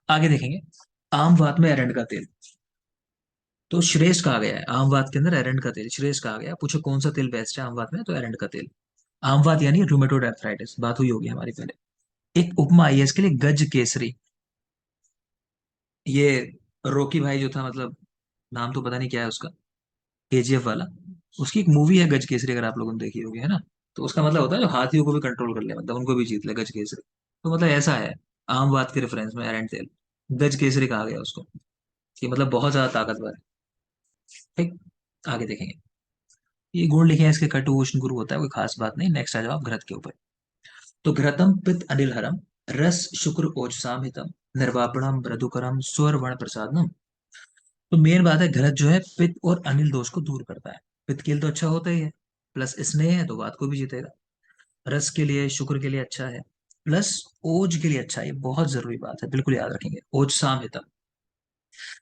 आगे देखेंगे आम वात में एरंड का तेल। तो श्रेष्ठ कहा गया है आम वात के अंदर एरंड का तेल श्रेष्ठ कहा गया है। पूछो कौन सा तेल बेस्ट है आम वात में, तो एरंड का तेल। आम वात यानी रूमेटोड आर्थराइटिस, बात हुई होगी हमारी पहले। एक उपमा आई है इसके लिए, गज केसरी। ये रोकी भाई जो था, मतलब नाम तो पता नहीं क्या है उसका, केजीएफ वाला, उसकी एक मूवी है गज केसरी, अगर आप लोगों ने देखी होगी, है ना। तो उसका मतलब होता है जो हाथियों को भी कंट्रोल कर ले, मतलब उनको भी जीत ले, गज केसरी। तो मतलब ऐसा है, आम बात के रेफरेंस में एरंड तेल गज केसरी कहा गया उसको, कि मतलब बहुत ज्यादा ताकतवर है। ठीक। आगे देखेंगे, ये गुण लिखे हैं इसके, कटु उष्ण गुरु होता है, कोई खास बात नहीं। नेक्स्ट आ जाओ आप घृत के ऊपर। तो घृतम पित्त अनिल हरम, रस शुक्र ओजसाम हितम, निर्वापणम मृदुकरम स्वर वर्ण प्रसादनम। तो मेन बात है घृत जो है पित्त और अनिल दोष को दूर करता है। पित्त के लिए तो अच्छा होता ही है, प्लस स्नेह है तो वात को भी जीतेगा। रस के लिए, शुक्र के लिए अच्छा है, प्लस ओज के लिए अच्छा है। ये बहुत जरूरी बात है, बिल्कुल याद रखेंगे। ओज सामहितम,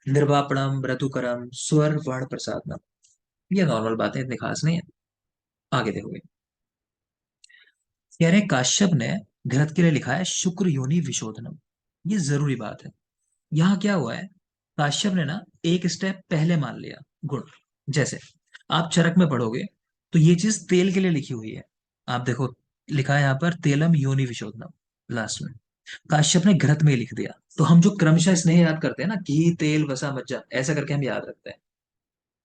निर्वापणम, ऋतुकरम, स्वर वर्ण प्रसादनम। ये नॉर्मल बातें, इतनी खास नहीं है। आगे देखोगे, कह रहे हैं, काश्यप ने घृत के लिए लिखा है शुक्र योनि विशोधनम। ये जरूरी बात है। यहाँ क्या हुआ है, काश्यप ने ना एक स्टेप पहले मान लिया गुण। जैसे आप चरक में पढ़ोगे तो ये चीज तेल के लिए लिखी हुई है। आप देखो, लिखा है यहाँ पर तेलम योनि विशोधनम लास्ट में। काश्यप ने घृत में ही लिख दिया। तो हम जो क्रमशः स्नेह याद करते हैं ना, घी तेल वसा मज्जा, ऐसा करके हम याद रखते हैं।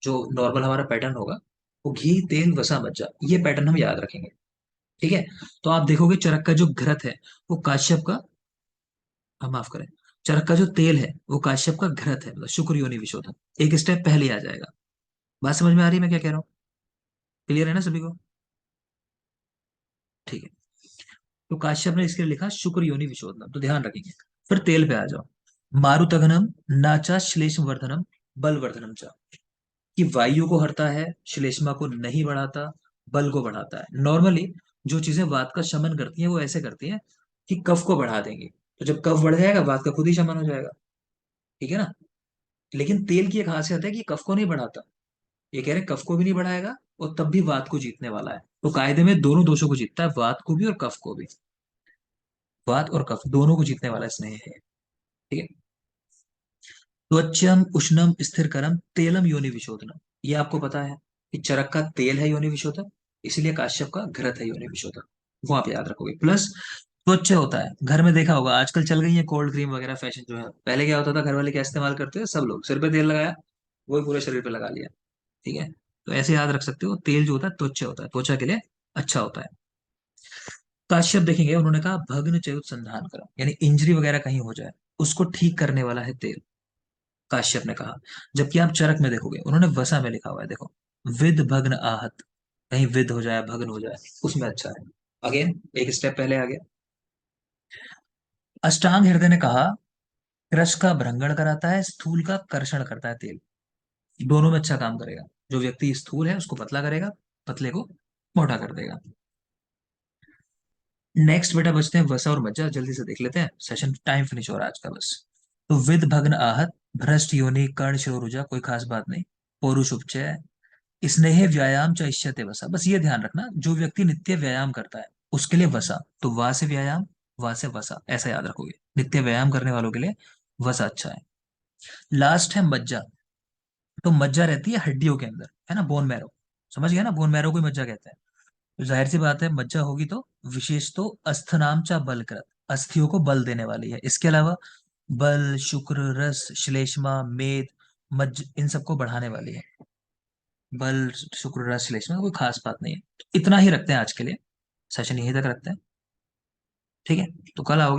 जो नॉर्मल हमारा पैटर्न होगा, वो घी तेल वसा मज्जा, ये पैटर्न हम याद रखेंगे। ठीक है। तो आप देखोगे चरक का जो घृत है वो काश्यप का, माफ करें, चरक का जो तेल है वो काश्यप का घृत है, मतलब शुक्र योनि विशोधन। एक स्टेप पहले आ जाएगा। बात समझ में आ रही है मैं क्या कह रहा हूँ? क्लियर है ना सभी को? ठीक है। तो काश्यप ने इसके लिए लिखा शुक्र योनि विशोधनम, तो ध्यान रखेंगे। फिर तेल पे आ जाओ। मारुतगनम, नाचा श्लेष्म वर्धनम, बल वर्धनम चा। कि वायु को हरता है, श्लेष्मा को नहीं बढ़ाता, बल को बढ़ाता है। नॉर्मली जो चीजें वात का शमन करती हैं वो ऐसे करती हैं कि कफ को बढ़ा देंगी। तो जब कफ बढ़ जाएगा, वात का खुद ही शमन हो जाएगा। ठीक है ना? लेकिन तेल की एक खासियत है कि कफ को नहीं बढ़ाता। ये कह रहे कफ को भी नहीं बढ़ाएगा और तब भी वात को जीतने वाला है। तो कायदे में दोनों दोषों को जीतता है, वात को भी और कफ को भी। वात और कफ दोनों को जीतने वाला स्नेह है। ठीक है। त्वचम उष्णम स्थिरकरम तेलम योनि विशोधनम। ये आपको पता है कि चरक का तेल है योनि विशोधन, इसीलिए काश्यप का घृत है योनि विशोधन। वो आप याद रखोगे। प्लस त्वचा होता है, घर में देखा होगा आजकल चल गई है कोल्ड क्रीम वगैरह फैशन जो है। पहले क्या होता था, घर वाले क्या इस्तेमाल करते थे, सब लोग सिर पे तेल लगाया, वही पूरे शरीर पे लगा लिया। ठीक है। तो ऐसे याद रख सकते हो, तेल जो होता है त्वचा होता है, त्वचा के लिए अच्छा होता है। काश्यप देखेंगे, उन्होंने कहा भग्न चयुत संधान करो, यानी इंजरी वगैरह कहीं हो जाए उसको ठीक करने वाला है तेल, काश्यप ने कहा। जबकि आप चरक में देखोगे उन्होंने वसा में लिखा हुआ है, देखो, विद भग्न आहत, कहीं विद हो जाए भग्न हो जाए उसमें अच्छा है। अगेन एक स्टेप पहले आ गया। अष्टांग हृदय ने कहा कृश का भ्रंगण कराता है, स्थूल का कर्षण करता है तेल। दोनों में अच्छा काम करेगा। जो व्यक्ति स्थूल है उसको पतला करेगा, पतले को मोटा कर देगा। नेक्स्ट बेटा बचते हैं वसा और मज्जा, जल्दी से देख लेते हैं, सेशन टाइम फिनिश हो रहा है आज का बस। तो विद भग्न आहत, भ्रष्ट योनि कर्ण शिरोरुजा, कोई खास बात नहीं। पौरुष उपचय, स्नेह व्यायाम च इष्यते वसा। बस ये ध्यान रखना, जो व्यक्ति नित्य व्यायाम करता है उसके लिए वसा। तो वा से व्यायाम, वा से वसा, ऐसा याद रखोगे। नित्य व्यायाम करने वालों के लिए वसा अच्छा है। लास्ट है मज्जा। तो मज्जा रहती है हड्डियों के अंदर, है ना, बोन मैरो। समझ गया ना, बोन मैरो को ही मज्जा कहते हैं। तो जाहिर सी बात है मज्जा होगी तो विशेष तो अस्थनाम चा बलकृत, अस्थियों को बल देने वाली है। इसके अलावा बल, शुक्र, रस, श्लेष्मा, मेद, मज्ज, इन सबको बढ़ाने वाली है। बल, शुक्र, रस, श्लेष्मा, कोई खास बात नहीं है। तो इतना ही रखते हैं आज के लिए, सेशन यहीं तक रखते हैं। ठीक है। तो कल आओगे।